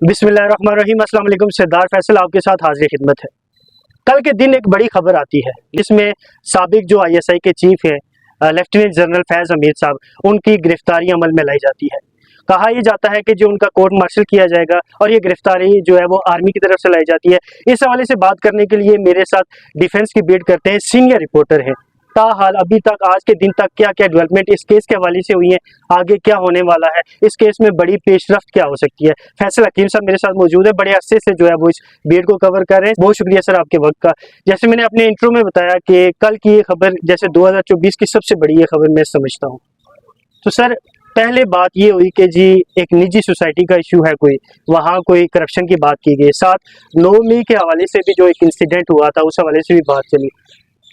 बिस्मिल्लाहिर्रहमानिर्रहीम। अस्सलाम वालेकुम। सरदार फैसल आपके साथ हाजिर खिदमत है। कल के दिन एक बड़ी खबर आती है जिसमें साबिक जो ISI के चीफ हैं लेफ्टिनेंट जनरल फैज़ हमीद साहब, उनकी गिरफ्तारी अमल में लाई जाती है। कहा यह जाता है कि जो उनका कोर्ट मार्शल किया जाएगा और ये गिरफ्तारी जो है वो आर्मी की तरफ से लाई जाती है। इस हवाले से बात करने के लिए मेरे साथ डिफेंस की बीट करते हैं सीनियर रिपोर्टर हैं। ताहाल अभी तक आज के दिन तक क्या क्या डेवलपमेंट इस केस के हवाले से हुई है, आगे क्या होने वाला है, इस केस में बड़ी पेशरफ्त क्या हो सकती है। फैसल हकीम साहब मेरे साथ मौजूद है, बड़े अरसे से जो है वो इस बीट को कवर कर रहे हैं। बहुत शुक्रिया सर आपके वक्त का। जैसे मैंने अपने इंट्रो में बताया कि कल की ये खबर जैसे 2024 की सबसे बड़ी ये खबर मैं समझता हूँ। तो सर पहले बात ये हुई कि जी एक निजी सोसाइटी का इशू है, कोई वहाँ कोई करप्शन की बात की गई, साथ 9 मई के हवाले से भी जो एक इंसिडेंट हुआ था उस हवाले से भी बात चली।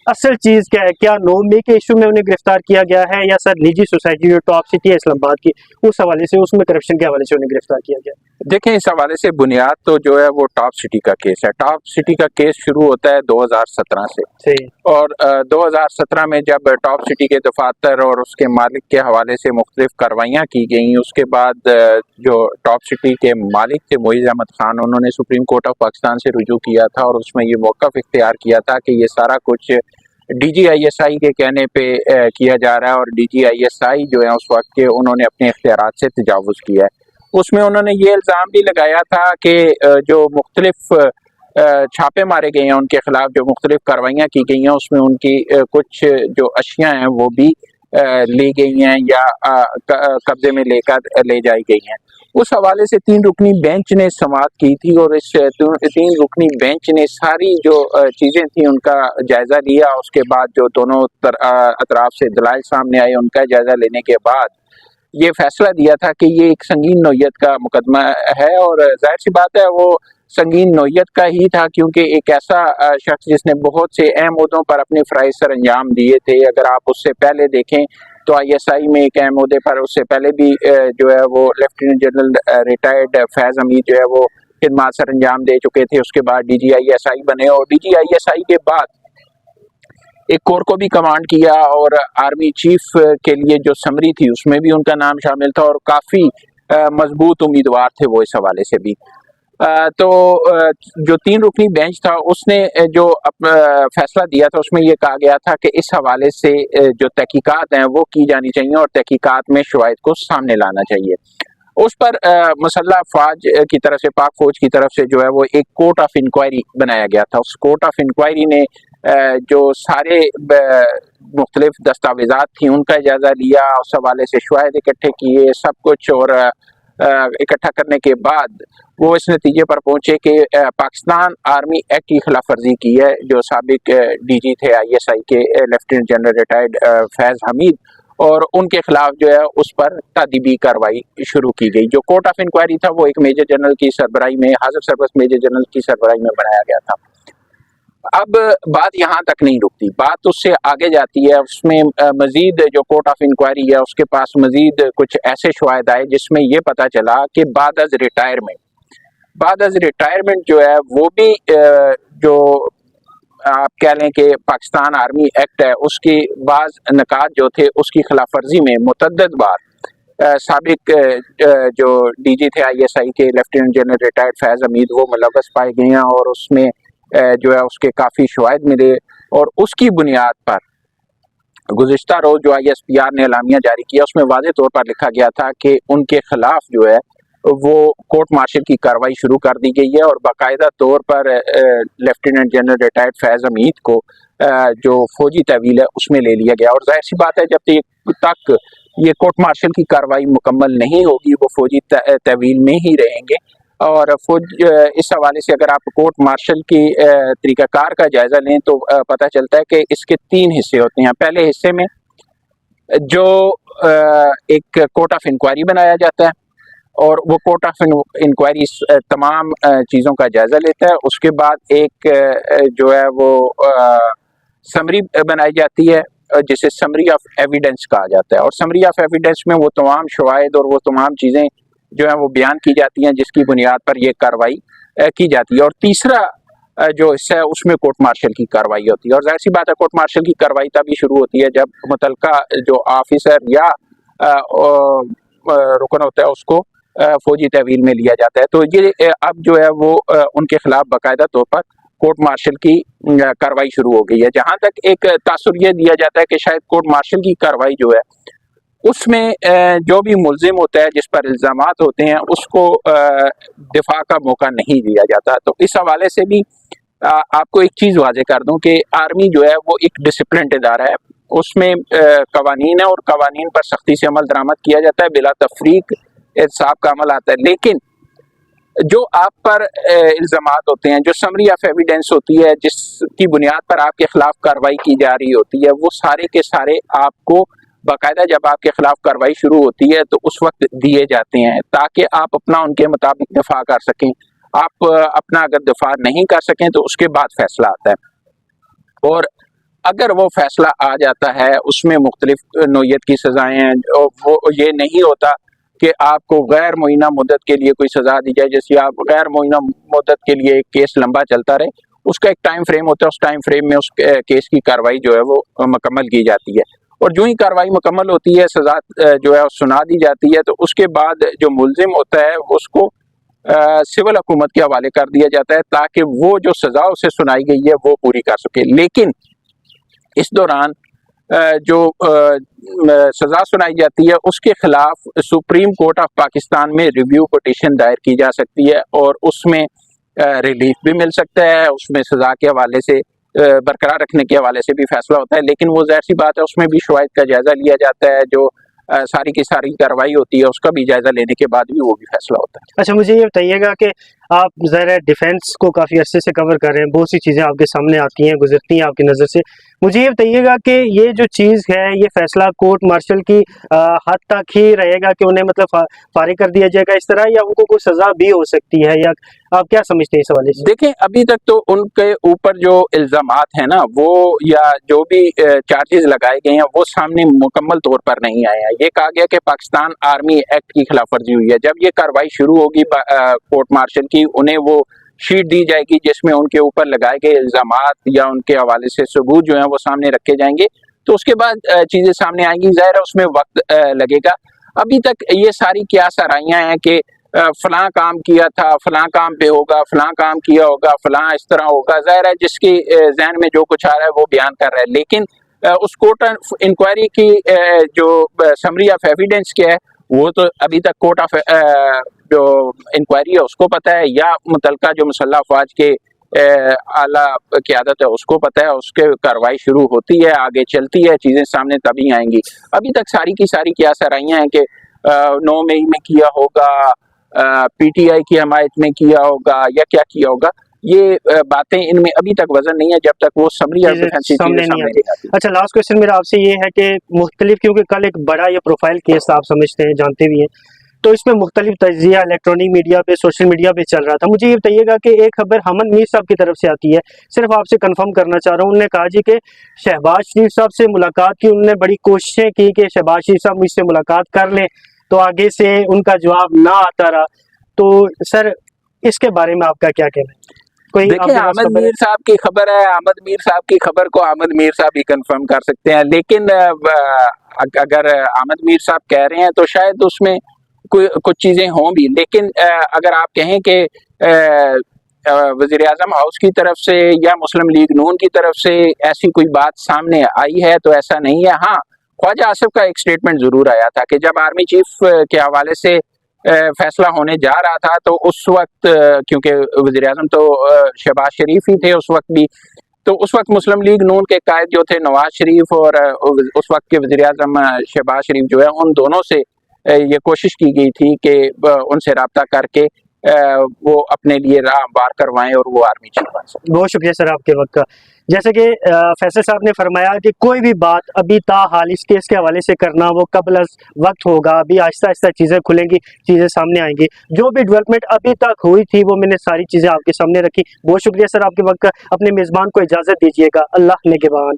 असल चीज क्या है, क्या 9 मई के इशू में उन्हें गिरफ्तार किया गया है या सर निजी सोसाइटी जो टॉप सिटी है इस्लामाबाद की उस हवाले से, उसमें करप्शन के हवाले से उन्हें गिरफ्तार किया गया? देखें, इस हवाले से बुनियाद तो जो है वो टॉप सिटी का केस है। टॉप सिटी का केस शुरू होता है 2017 से। सही। और 2017 में जब टॉप सिटी के दफातर और उसके मालिक के हवाले से मुख्तलिफ कार्रवाइयाँ की गई, उसके बाद जो टॉप सिटी के मालिक थे मोइज़ अहमद खान, उन्होंने सुप्रीम कोर्ट ऑफ पाकिस्तान से रुजू किया था और उसमें ये मौक़िफ़ इख्तियार किया था कि ये सारा कुछ DGISI के कहने पे किया जा रहा है और DGISI जो है उस वक्त के उन्होंने अपने इख्तियारात से तजावुज़ किया है। उसमें उन्होंने ये इल्ज़ाम भी लगाया था कि जो मुख्तलिफ छापे मारे गए हैं उनके खिलाफ, जो मुख्तलिफ कार्रवाइयाँ की गई हैं उसमें उनकी कुछ जो अशियाँ हैं वो भी ली गई हैं या कब्जे में ले जाई गई हैं। उस हवाले से 3 रुकनी बेंच ने समाअत की थी और इस 3 रुकनी बेंच ने सारी जो चीज़ें थी उनका जायज़ा लिया। उसके बाद जो दोनों अतराफ से दलाइल सामने आए उनका जायज़ा लेने के बाद ये फैसला दिया था कि ये एक संगीन नौयत का मुकदमा है। और जाहिर सी बात है वो संगीन नौयत का ही था, क्योंकि एक ऐसा शख्स जिसने बहुत से अहम ओहदों पर अपने फ़राइज़ सर अंजाम दिए थे। अगर आप उससे पहले देखें तो ISI में एक अहम ओहदे पर उससे पहले भी जो है वो लेफ्टिनेंट जनरल रिटायर्ड फैज़ हमीद जो है वो खिदमात सर अंजाम दे चुके थे। उसके बाद DGISI बने और DGISI के बाद एक कोर को भी कमांड किया और आर्मी चीफ के लिए जो समरी थी उसमें भी उनका नाम शामिल था और काफ़ी मजबूत उम्मीदवार थे वो इस हवाले से भी। तो जो 3 रुकनी बेंच था उसने जो फैसला दिया था उसमें ये कहा गया था कि इस हवाले से जो तहकीकात हैं वो की जानी चाहिए और तहकीकात में शवाहिद को सामने लाना चाहिए। उस पर मुसल्लह अफवाज की तरफ से, पाक फौज की तरफ से जो है वो एक कोर्ट ऑफ इंक्वायरी बनाया गया था। उस कोर्ट ऑफ इंक्वायरी ने जो सारे मुख्तलिफ दस्तावेज़ात थी उनका जायज़ा लिया, उस हवाले से शवाहिद इकट्ठे किए, सब कुछ और इकट्ठा करने के बाद वो इस नतीजे पर पहुंचे कि पाकिस्तान आर्मी एक्ट की खिलाफ वर्जी की है। जो साबिक DG थे ISI के लेफ्टिनेंट जनरल रिटायर्ड फैज़ हमीद, और उनके खिलाफ जो है उस पर तादीबी कार्रवाई शुरू की गई। जो कोर्ट ऑफ इंक्वायरी था वो एक मेजर जनरल की सरबराही में, हाजिर सरबस्त मेजर जनरल की सरबराही में बनाया गया था। अब बात यहाँ तक नहीं रुकती, बात उससे आगे जाती है। उसमें मजीद जो कोर्ट ऑफ इंक्वायरी है उसके पास मजीद कुछ ऐसे शवाहिद आए जिसमें ये पता चला कि बाद अज रिटायरमेंट जो है वो भी जो आप कह लें कि पाकिस्तान आर्मी एक्ट है उसकी बाज़ नकात जो थे उसकी खिलाफ वर्जी में मुतअद्दिद बार साबिक जो DG थे ISI के लेफ्टिनेंट जनरल रिटायर्ड फैज़ हमीद वो मुलव्वस पाए गए हैं और उसमें जो है उसके काफ़ी शवाहिद मिले। और उसकी बुनियाद पर गुज़िश्ता रोज़ जो ISPR ने एलामिया जारी किया उसमें वाज़ेह तौर पर लिखा गया था कि उनके खिलाफ जो है वो कोर्ट मार्शल की कार्रवाई शुरू कर दी गई है और बाकायदा तौर पर लेफ्टिनेंट जनरल रिटायर्ड फैज़ हमीद को जो फौजी तहवील है उसमें ले लिया गया। और जाहिर सी बात है जब तक ये कोर्ट मार्शल की कार्रवाई मुकम्मल नहीं होगी वो फौजी तहवील में ही रहेंगे। और इस हवाले से अगर आप कोर्ट मार्शल की तरीक़ाकार का जायज़ा लें तो पता चलता है कि इसके 3 हिस्से होते हैं। पहले हिस्से में जो एक कोर्ट ऑफ इंक्वायरी बनाया जाता है और वो कोर्ट ऑफ इंक्वायरी तमाम चीज़ों का जायज़ा लेता है। उसके बाद एक जो है वो समरी बनाई जाती है जिसे समरी ऑफ एविडेंस कहा जाता है। और समरी ऑफ एविडेंस में वो तमाम शवाहिद और वो तमाम चीज़ें जो है वो बयान की जाती हैं जिसकी बुनियाद पर ये कार्रवाई की जाती है। और तीसरा जो हिस्सा है उसमें कोर्ट मार्शल की कार्रवाई होती है। और जाहिर सी बात है कोर्ट मार्शल की कार्रवाई तभी शुरू होती है जब मुतलका जो ऑफिसर या रुकन होता है उसको फौजी तहवील में लिया जाता है। तो ये अब जो है वो उनके खिलाफ बाकायदा तौर पर कोर्ट मार्शल की कार्रवाई शुरू हो गई है। जहां तक एक तासुर ये दिया जाता है कि शायद कोर्ट मार्शल की कार्रवाई जो है उसमें जो भी मुल्जिम होता है, जिस पर इल्ज़ामात होते हैं, उसको दिफा का मौका नहीं दिया जाता। तो इस हवाले से भी आपको एक चीज़ वाज़े कर दूं कि आर्मी जो है वो एक डिसिप्लिन्ड इदारा है, उसमें कवानीन है और कवानीन पर सख्ती से अमल दरामद किया जाता है, बिला तफरीक एहतसाब का अमल आता है। लेकिन जो आप पर इल्ज़ामात होते हैं, जो समरी ऑफ एविडेंस होती है, जिसकी बुनियाद पर आपके खिलाफ कार्रवाई की जा रही होती है, वो सारे के सारे आपको बाकायदा जब आपके खिलाफ कार्रवाई शुरू होती है तो उस वक्त दिए जाते हैं, ताकि आप अपना उनके मुताबिक दफा कर सकें। आप अपना अगर दफा नहीं कर सकें तो उसके बाद फैसला आता है, और अगर वो फैसला आ जाता है उसमें मुख्तलिफ नौयत की सज़ाएँ हैं। वो ये नहीं होता कि आपको गैर मुइना मुद्दत के लिए कोई सज़ा दी जाए, जैसे आप गैर मुइना मुद्दत के लिए एक केस लंबा चलता रहे, उसका एक टाइम फ्रेम होता है, उस टाइम फ्रेम में उस केस की कार्रवाई जो है वो मुकम्मल की जाती है, और जो ही कार्रवाई मुकम्मल होती है, सज़ा जो है सुना दी जाती है, तो उसके बाद जो मुल्जिम होता है उसको सिविल हुकूमत के हवाले कर दिया जाता है, ताकि वो जो सज़ा उसे सुनाई गई है वो पूरी कर सके। लेकिन इस दौरान जो सज़ा सुनाई जाती है उसके खिलाफ सुप्रीम कोर्ट ऑफ पाकिस्तान में रिव्यू पिटीशन दायर की जा सकती है, और उसमें रिलीफ भी मिल सकता है, उसमें सज़ा के हवाले से बरकरार रखने के हवाले से भी फैसला होता है। लेकिन वो ज़ाहिर सी बात है, उसमें भी शवाहिद का जायज़ा लिया जाता है, जो सारी की सारी कार्रवाई होती है उसका भी जायज़ा लेने के बाद भी वो भी फैसला होता है। अच्छा, मुझे ये बताइएगा कि आप ज़रा डिफेंस को काफ़ी अरसे से कवर कर रहे हैं, बहुत सी चीज़ें आपके सामने आती हैं, गुजरती हैं आपकी नज़र से। मुझे ये बताइएगा कि ये जो चीज़ है, ये फैसला कोर्ट मार्शल की हद तक ही रहेगा कि उन्हें मतलब फारिग कर दिया जाएगा इस तरह, या उनको कोई सज़ा भी हो सकती है, या आप क्या समझते हैं इस हवाले से? देखें, अभी तक तो उनके ऊपर जो इल्ज़ामात हैं ना, वो या जो भी चार्जेस लगाए गए हैं वो सामने मुकम्मल तौर पर नहीं आए हैं। ये कहा गया कि पाकिस्तान आर्मी एक्ट की खिलाफ वर्जी हुई है। जब ये कार्रवाई शुरू होगी कोर्ट मार्शल की, उन्हें वो शीट दी जाएगी जिसमें उनके ऊपर लगाए गए इल्ज़ामात या उनके हवाले से सबूत जो हैं वो सामने रखे जाएंगे, तो उसके बाद चीज़ें सामने आएंगी। ज़ाहिर है उसमें वक्त लगेगा। अभी तक ये सारी क्या सराहियाँ हैं कि फलां काम किया था, फलां काम पे होगा, फलां काम किया होगा, फलां इस तरह होगा। ज़ाहिर है जिसके जहन में जो कुछ आ रहा है वो बयान कर रहा है, लेकिन उस कोर्ट इंक्वायरी की जो समरी ऑफ एविडेंस क्या है वो तो अभी तक कोर्ट ऑफ जो इंक्वायरी है उसको पता है, या मुतलका जो मुसल्लह अफवाज के आला क़यादत है उसको पता है। उसके कार्रवाई शुरू होती है, आगे चलती है, चीज़ें सामने तभी आएंगी। अभी तक सारी की सारी क्या सराहियाँ हैं कि 9 मई में किया होगा, पीटीआई की हमायत में किया होगा, या क्या किया होगा, ये बातें इनमें अभी तक वजन नहीं है जब तक वो समरी सामने नहीं आती। अच्छा, लास्ट क्वेश्चन मेरा आपसे ये है कि मुख्तलिफ, क्योंकि कल एक बड़ा ये प्रोफाइल केस आप समझते हैं, जानते भी हैं, तो इसमें मुख्तलिफ तज्जिया इलेक्ट्रॉनिक मीडिया पे, सोशल मीडिया पे चल रहा था। मुझे ये बताइएगा कि एक खबर हमद मीर साहब की तरफ से आती है, सिर्फ आपसे कंफर्म करना चाह रहा हूँ। उन्होंने कहा जी कि शहबाज शरीफ साहब से मुलाकात की, उन्होंने बड़ी कोशिशें की कि शहबाज शरीफ साहब मुझसे मुलाकात कर लें, तो आगे से उनका जवाब ना आता रहा। तो सर, इसके बारे में आपका क्या कहना है? कोई देखिए, अहमद मीर साहब की खबर है, अहमद मीर साहब की खबर को अहमद मीर साहब ही कंफर्म कर सकते हैं। लेकिन अगर अहमद मीर साहब कह रहे हैं तो शायद उसमें कुछ चीज़ें हों भी। लेकिन अगर आप कहें कि वज़ीर आज़म हाउस की तरफ से या मुस्लिम लीग नून की तरफ से ऐसी कोई बात सामने आई है तो ऐसा नहीं है। हाँ, ख्वाजा आसिफ का एक स्टेटमेंट ज़रूर आया था कि जब आर्मी चीफ के हवाले से फैसला होने जा रहा था, तो उस वक्त क्योंकि वज़ीर आज़म तो शहबाज शरीफ ही थे उस वक्त भी, तो उस वक्त मुस्लिम लीग नून के कायद जो थे नवाज शरीफ, और उस वक्त के वज़ीर आज़म शहबाज शरीफ जो है, उन दोनों से ये कोशिश की गई थी कि उनसे रब्ता करके वो अपने लिए राह हमवार करवाएं और वो आर्मी चीफ बन सकें। बहुत शुक्रिया सर आपके वक्त का। जैसे कि फैसल साहब ने फरमाया कि कोई भी बात अभी ताहाल इस केस के हवाले से करना वो कबल वक्त होगा, अभी आहिस्ता आहिस्ता चीज़ें खुलेंगी, चीज़ें सामने आएंगी। जो भी डेवलपमेंट अभी तक हुई थी वो मैंने सारी चीज़ें आपके सामने रखी। बहुत शुक्रिया सर आपके वक्त का। अपने मेज़बान को इजाज़त दीजिएगा। अल्लाह निगहबान।